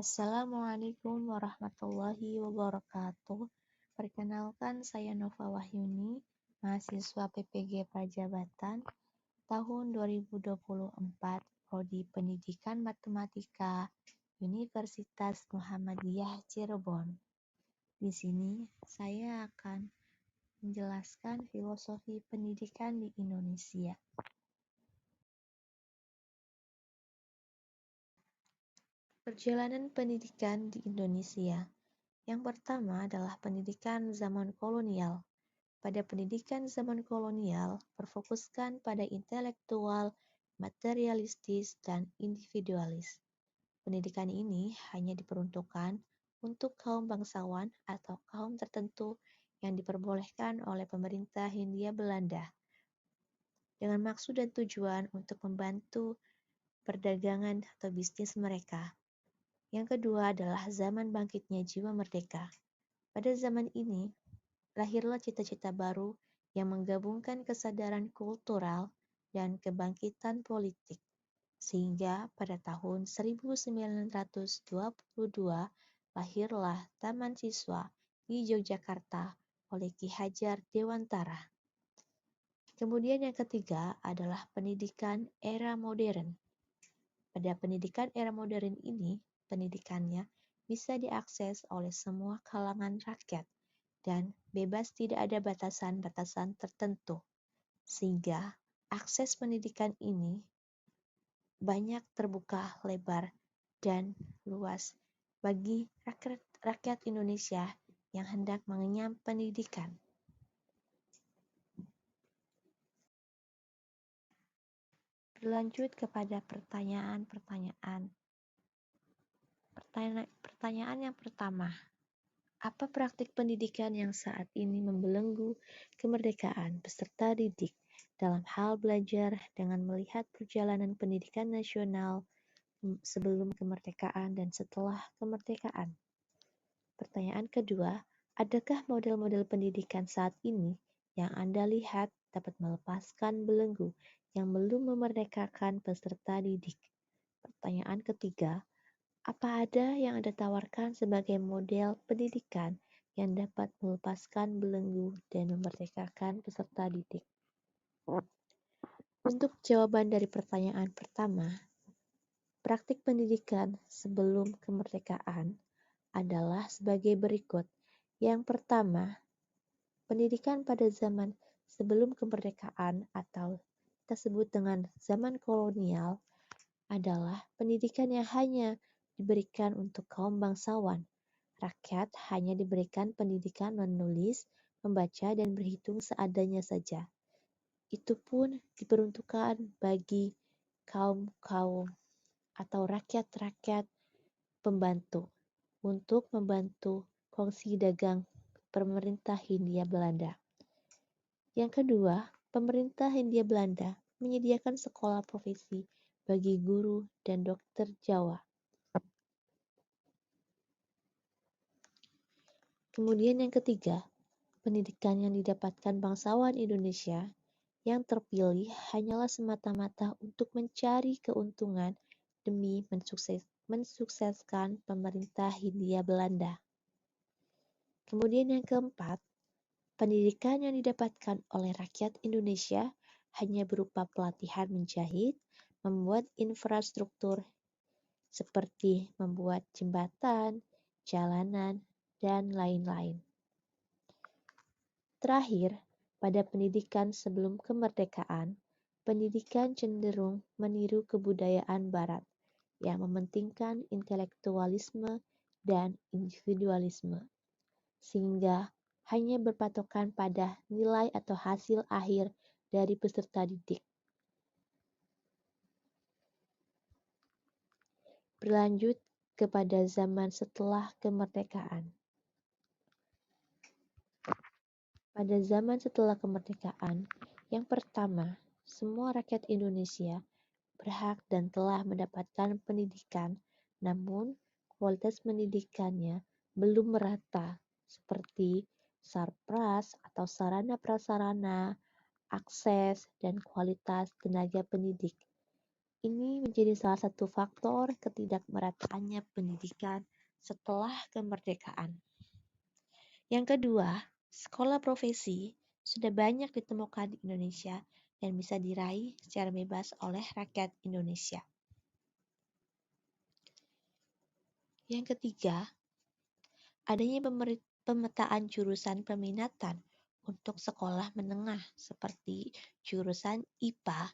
Assalamualaikum warahmatullahi wabarakatuh. Perkenalkan, saya Nova Wahyuni, mahasiswa PPG Prajabatan tahun 2024, Prodi Pendidikan Matematika, Universitas Muhammadiyah Cirebon. Di sini saya akan menjelaskan filosofi pendidikan di Indonesia. Perjalanan pendidikan di Indonesia. Yang pertama adalah pendidikan zaman kolonial. Pada pendidikan zaman kolonial, berfokuskan pada intelektual, materialistis, dan individualis. Pendidikan ini hanya diperuntukkan untuk kaum bangsawan atau kaum tertentu yang diperbolehkan oleh pemerintah Hindia Belanda dengan maksud dan tujuan untuk membantu perdagangan atau bisnis mereka. Yang kedua adalah zaman bangkitnya jiwa merdeka. Pada zaman ini, lahirlah cita-cita baru yang menggabungkan kesadaran kultural dan kebangkitan politik. Sehingga pada tahun 1922 lahirlah Taman Siswa di Yogyakarta oleh Ki Hajar Dewantara. Kemudian yang ketiga adalah pendidikan era modern. Pada pendidikan era modern ini, pendidikannya bisa diakses oleh semua kalangan rakyat dan bebas, tidak ada batasan-batasan tertentu. Sehingga akses pendidikan ini banyak terbuka lebar dan luas bagi rakyat Indonesia yang hendak mengenyam pendidikan. Berlanjut kepada pertanyaan-pertanyaan. Pertanyaan yang pertama, apa praktik pendidikan yang saat ini membelenggu kemerdekaan peserta didik dalam hal belajar dengan melihat perjalanan pendidikan nasional sebelum kemerdekaan dan setelah kemerdekaan? Pertanyaan kedua, adakah model-model pendidikan saat ini yang Anda lihat dapat melepaskan belenggu yang belum memerdekakan peserta didik? Pertanyaan ketiga, apa ada yang Anda tawarkan sebagai model pendidikan yang dapat melepaskan belenggu dan memerdekakan peserta didik? Untuk jawaban dari pertanyaan pertama, praktik pendidikan sebelum kemerdekaan adalah sebagai berikut. Yang pertama, pendidikan pada zaman sebelum kemerdekaan atau kita sebut dengan zaman kolonial adalah pendidikan yang hanya diberikan untuk kaum bangsawan. Rakyat hanya diberikan pendidikan menulis, membaca, dan berhitung seadanya saja. Itu pun diperuntukkan bagi kaum-kaum atau rakyat-rakyat pembantu untuk membantu kongsi dagang pemerintah Hindia Belanda. Yang kedua, pemerintah Hindia Belanda menyediakan sekolah profesi bagi guru dan dokter Jawa. Kemudian yang ketiga, pendidikan yang didapatkan bangsawan Indonesia yang terpilih hanyalah semata-mata untuk mencari keuntungan demi mensukseskan pemerintah Hindia Belanda. Kemudian yang keempat, pendidikan yang didapatkan oleh rakyat Indonesia hanya berupa pelatihan menjahit, membuat infrastruktur seperti membuat jembatan, jalanan, dan lain-lain. Terakhir, pada pendidikan sebelum kemerdekaan, pendidikan cenderung meniru kebudayaan Barat yang mementingkan intelektualisme dan individualisme, sehingga hanya berpatokan pada nilai atau hasil akhir dari peserta didik. Berlanjut kepada zaman setelah kemerdekaan. Pada zaman setelah kemerdekaan, yang pertama, semua rakyat Indonesia berhak dan telah mendapatkan pendidikan, namun kualitas pendidikannya belum merata, seperti sarpras atau sarana prasarana, akses, dan kualitas tenaga pendidik. Ini menjadi salah satu faktor ketidakmerataannya pendidikan setelah kemerdekaan. Yang kedua, sekolah profesi sudah banyak ditemukan di Indonesia dan bisa diraih secara bebas oleh rakyat Indonesia. Yang ketiga, adanya pemetaan jurusan peminatan untuk sekolah menengah seperti jurusan IPA,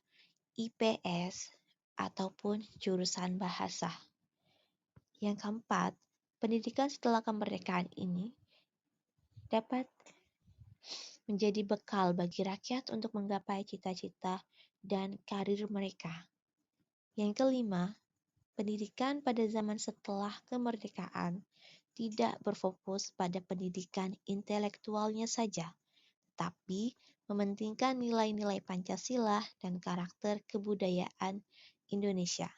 IPS, ataupun jurusan bahasa. Yang keempat, pendidikan setelah kemerdekaan ini dapat menjadi bekal bagi rakyat untuk menggapai cita-cita dan karir mereka. Yang kelima, pendidikan pada zaman setelah kemerdekaan tidak berfokus pada pendidikan intelektualnya saja, tapi mementingkan nilai-nilai Pancasila dan karakter kebudayaan Indonesia.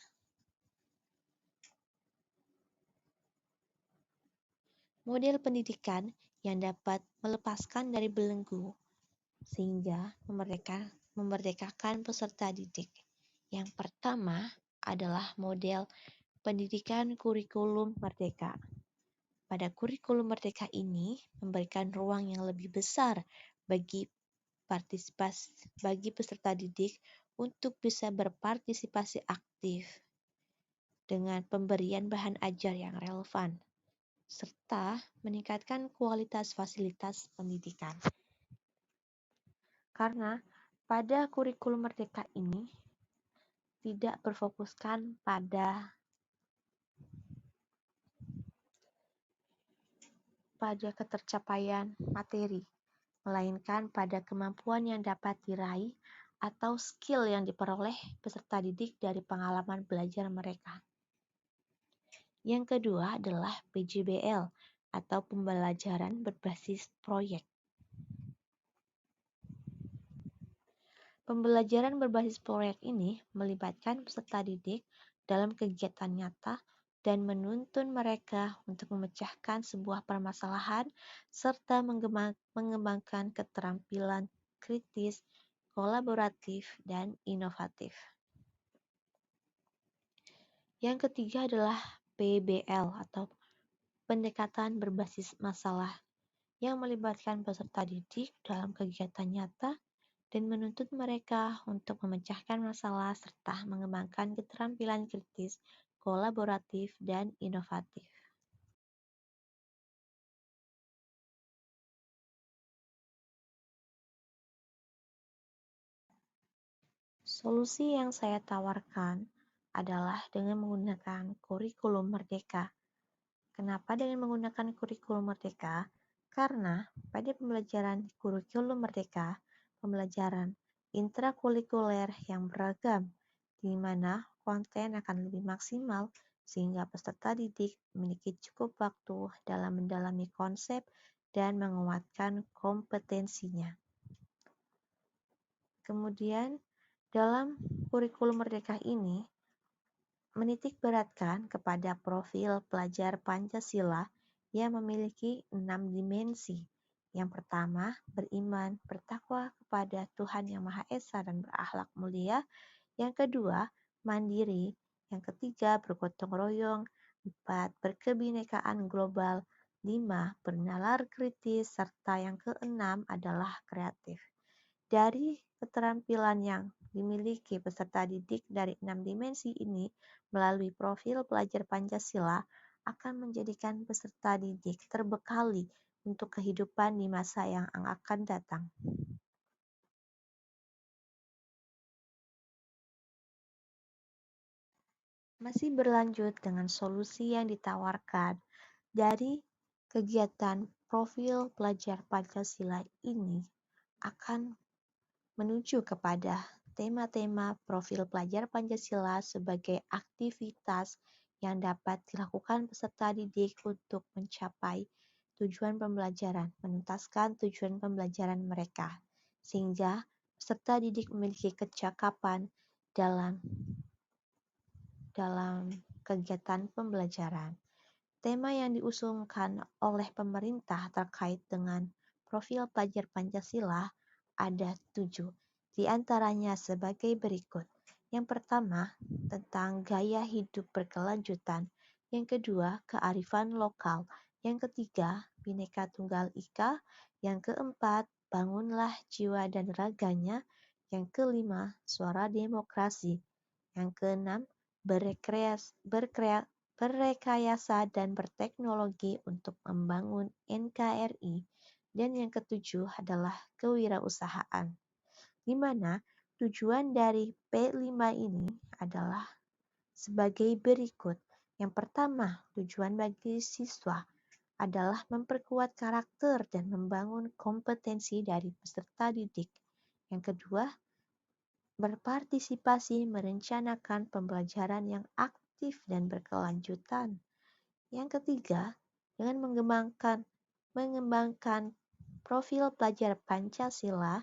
Model pendidikan yang dapat melepaskan dari belenggu sehingga memerdekakan peserta didik. Yang pertama adalah model pendidikan kurikulum merdeka. Pada kurikulum merdeka ini memberikan ruang yang lebih besar bagi peserta didik untuk bisa berpartisipasi aktif dengan pemberian bahan ajar yang relevan serta meningkatkan kualitas fasilitas pendidikan. Karena pada kurikulum merdeka ini tidak berfokuskan pada ketercapaian materi, melainkan pada kemampuan yang dapat diraih atau skill yang diperoleh peserta didik dari pengalaman belajar mereka. Yang kedua adalah PJBL atau pembelajaran berbasis proyek. Pembelajaran berbasis proyek ini melibatkan peserta didik dalam kegiatan nyata dan menuntun mereka untuk memecahkan sebuah permasalahan serta mengembangkan keterampilan kritis, kolaboratif, dan inovatif. Yang ketiga adalah PBL atau pendekatan berbasis masalah yang melibatkan peserta didik dalam kegiatan nyata dan menuntut mereka untuk memecahkan masalah serta mengembangkan keterampilan kritis, kolaboratif, dan inovatif. Solusi yang saya tawarkan adalah dengan menggunakan kurikulum merdeka. Kenapa dengan menggunakan kurikulum merdeka? Karena pada pembelajaran kurikulum merdeka, pembelajaran intrakurikuler yang beragam, di mana konten akan lebih maksimal sehingga peserta didik memiliki cukup waktu dalam mendalami konsep dan menguatkan kompetensinya. Kemudian, dalam kurikulum merdeka ini, menitik beratkan kepada profil pelajar Pancasila yang memiliki 6 dimensi. Yang pertama, beriman, bertakwa kepada Tuhan Yang Maha Esa dan berakhlak mulia. Yang kedua, mandiri. Yang ketiga, bergotong royong. 4, berkebinekaan global. 5, bernalar kritis. Serta yang keenam adalah kreatif. Dari keterampilan yang dimiliki peserta didik dari 6 dimensi ini melalui profil pelajar Pancasila akan menjadikan peserta didik terbekali untuk kehidupan di masa yang akan datang. Masih berlanjut dengan solusi yang ditawarkan dari kegiatan profil pelajar Pancasila ini akan menuju kepada tema-tema profil pelajar Pancasila sebagai aktivitas yang dapat dilakukan peserta didik untuk mencapai tujuan pembelajaran, menuntaskan tujuan pembelajaran mereka, sehingga peserta didik memiliki kecakapan dalam kegiatan pembelajaran. Tema yang diusungkan oleh pemerintah terkait dengan profil pelajar Pancasila ada 7, di antaranya sebagai berikut. Yang pertama, tentang gaya hidup berkelanjutan. Yang kedua, kearifan lokal. Yang ketiga, Bhinneka Tunggal Ika. Yang keempat, bangunlah jiwa dan raganya. Yang kelima, suara demokrasi. Yang keenam, berrekayasa dan berteknologi untuk membangun NKRI. Dan yang ketujuh adalah kewirausahaan, di mana tujuan dari P5 ini adalah sebagai berikut. Yang pertama, tujuan bagi siswa adalah memperkuat karakter dan membangun kompetensi dari peserta didik. Yang kedua, berpartisipasi merencanakan pembelajaran yang aktif dan berkelanjutan. Yang ketiga, dengan mengembangkan profil pelajar Pancasila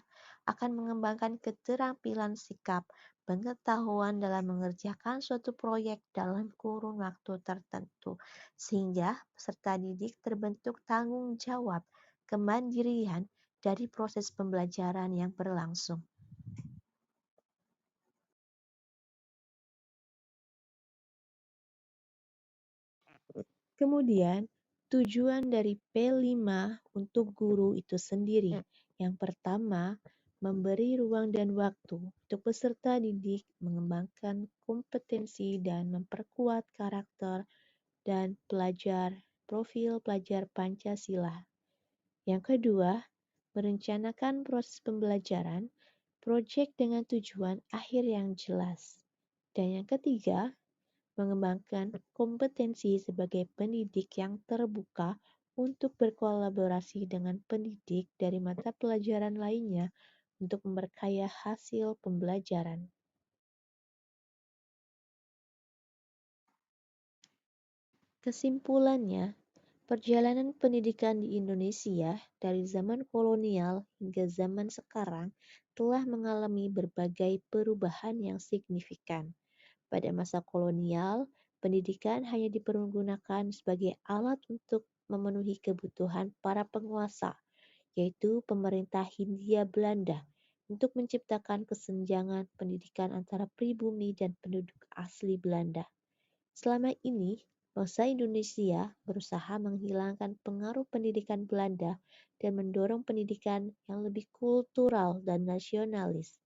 akan mengembangkan keterampilan sikap pengetahuan dalam mengerjakan suatu proyek dalam kurun waktu tertentu, sehingga peserta didik terbentuk tanggung jawab kemandirian dari proses pembelajaran yang berlangsung. Kemudian, tujuan dari P5 untuk guru itu sendiri. Yang pertama, memberi ruang dan waktu untuk peserta didik mengembangkan kompetensi dan memperkuat karakter dan profil pelajar Pancasila. Yang kedua, merencanakan proses pembelajaran, proyek dengan tujuan akhir yang jelas. Dan yang ketiga, mengembangkan kompetensi sebagai pendidik yang terbuka untuk berkolaborasi dengan pendidik dari mata pelajaran lainnya untuk memperkaya hasil pembelajaran. Kesimpulannya, perjalanan pendidikan di Indonesia dari zaman kolonial hingga zaman sekarang telah mengalami berbagai perubahan yang signifikan. Pada masa kolonial, pendidikan hanya dipergunakan sebagai alat untuk memenuhi kebutuhan para penguasa, yaitu pemerintah Hindia Belanda, untuk menciptakan kesenjangan pendidikan antara pribumi dan penduduk asli Belanda. Selama ini, bangsa Indonesia berusaha menghilangkan pengaruh pendidikan Belanda dan mendorong pendidikan yang lebih kultural dan nasionalis.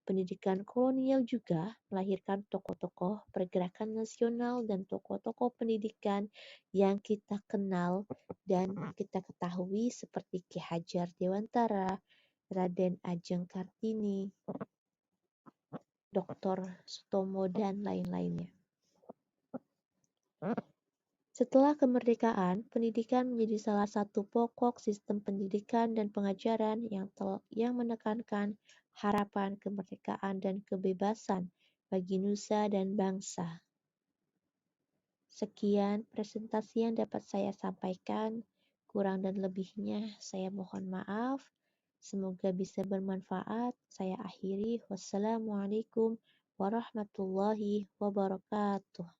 Pendidikan kolonial juga melahirkan tokoh-tokoh pergerakan nasional dan tokoh-tokoh pendidikan yang kita kenal dan kita ketahui seperti Ki Hajar Dewantara, Raden Ajeng Kartini, Dr. Sutomo, dan lain-lainnya. Setelah kemerdekaan, pendidikan menjadi salah satu pokok sistem pendidikan dan pengajaran yang menekankan harapan kemerdekaan dan kebebasan bagi nusa dan bangsa. Sekian presentasi yang dapat saya sampaikan. Kurang dan lebihnya saya mohon maaf. Semoga bisa bermanfaat. Saya akhiri. Wassalamualaikum warahmatullahi wabarakatuh.